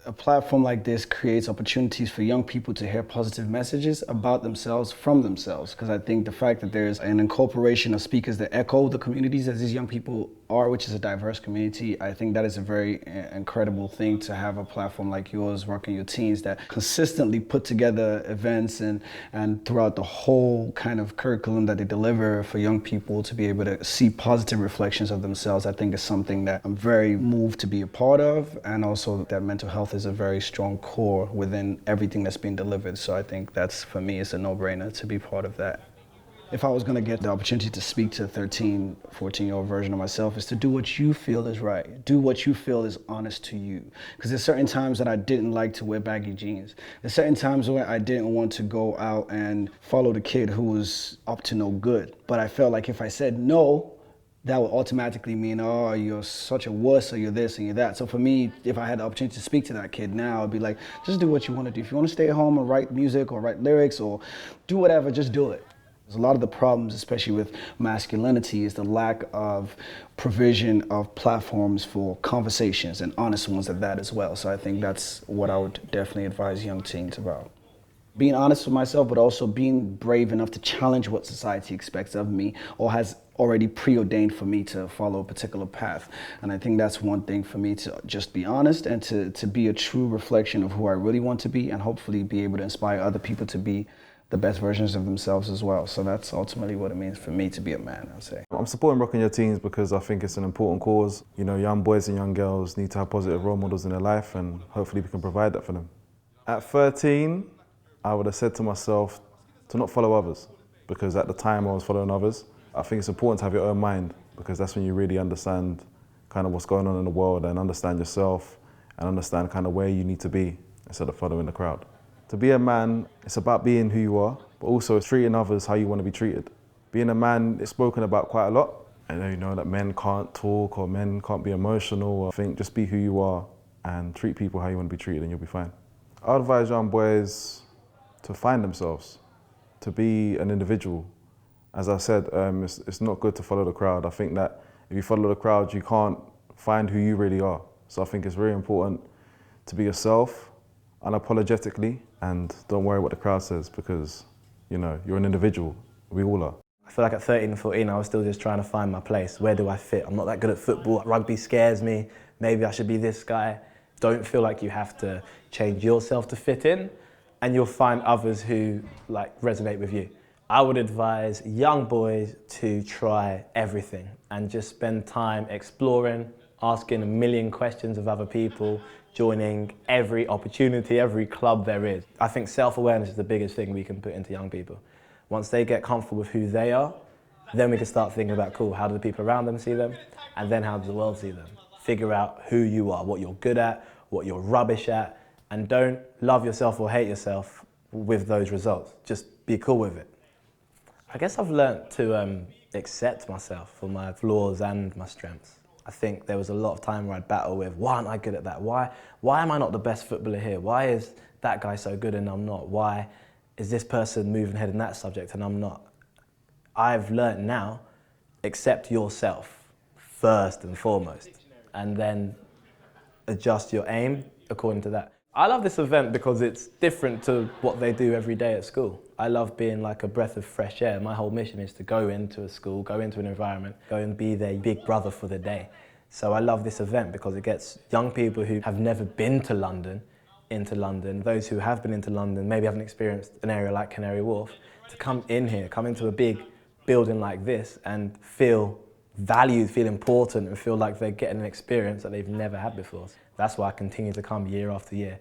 a platform like this creates opportunities for young people to hear positive messages about themselves from themselves. Because I think the fact that there's an incorporation of speakers that echo the communities as these young people are, which is a diverse community, I think that is a very incredible thing to have a platform like yours, Rocking Your Teens, that consistently put together events and throughout the whole kind of curriculum that they deliver for young people to be able to see positive reflections of themselves. I think is something that I'm very moved to be a part of, and also that mental health is a very strong core within everything that's being delivered. So I think that's, for me, it's a no-brainer to be part of that. If I was going to get the opportunity to speak to a 13, 14-year-old version of myself, is to do what you feel is right. Do what you feel is honest to you. Because there's certain times that I didn't like to wear baggy jeans. There's certain times where I didn't want to go out and follow the kid who was up to no good. But I felt like if I said no, that would automatically mean, oh, you're such a wuss, or you're this and you're that. So for me, if I had the opportunity to speak to that kid now, I'd be like, just do what you want to do. If you want to stay at home and write music or write lyrics or do whatever, just do it. A lot of the problems, especially with masculinity, is the lack of provision of platforms for conversations, and honest ones at that as well. So I think that's what I would definitely advise young teens about. Being honest with myself, but also being brave enough to challenge what society expects of me or has already preordained for me to follow a particular path. And I think that's one thing for me, to just be honest and to be a true reflection of who I really want to be, and hopefully be able to inspire other people to be the best versions of themselves as well. So that's ultimately what it means for me to be a man, I'd say. I'm supporting Rocking Your Teens because I think it's an important cause. You know, young boys and young girls need to have positive role models in their life, and hopefully we can provide that for them. At 13, I would have said to myself to not follow others, because at the time I was following others. I think it's important to have your own mind, because that's when you really understand kind of what's going on in the world and understand yourself and understand kind of where you need to be instead of following the crowd. To be a man, it's about being who you are, but also treating others how you want to be treated. Being a man is spoken about quite a lot. I know, you know, that men can't talk or men can't be emotional. I think just be who you are and treat people how you want to be treated, and you'll be fine. I advise young boys to find themselves, to be an individual. As I said, it's not good to follow the crowd. I think that if you follow the crowd, you can't find who you really are. So I think it's very important to be yourself, unapologetically, and don't worry what the crowd says, because, you know, you're an individual. We all are. I feel like at 13 and 14, I was still just trying to find my place. Where do I fit? I'm not that good at football. Rugby scares me. Maybe I should be this guy. Don't feel like you have to change yourself to fit in, and you'll find others who resonate with you. I would advise young boys to try everything and just spend time exploring, asking a million questions of other people, joining every opportunity, every club there is. I think self-awareness is the biggest thing we can put into young people. Once they get comfortable with who they are, then we can start thinking about, cool, how do the people around them see them? And then how does the world see them? Figure out who you are, what you're good at, what you're rubbish at, and don't love yourself or hate yourself with those results. Just be cool with it. I guess I've learnt to accept myself for my flaws and my strengths. I think there was a lot of time where I'd battle with, why aren't I good at that? Why am I not the best footballer here? Why is that guy so good and I'm not? Why is this person moving ahead in that subject and I'm not? I've learnt now, accept yourself first and foremost, and then adjust your aim according to that. I love this event because it's different to what they do every day at school. I love being like a breath of fresh air. My whole mission is to go into a school, go into an environment, go and be their big brother for the day. So I love this event because it gets young people who have never been to London into London, those who have been into London, maybe haven't experienced an area like Canary Wharf, to come in here, come into a big building like this and feel valued, feel important, and feel like they're getting an experience that they've never had before. That's why I continue to come year after year.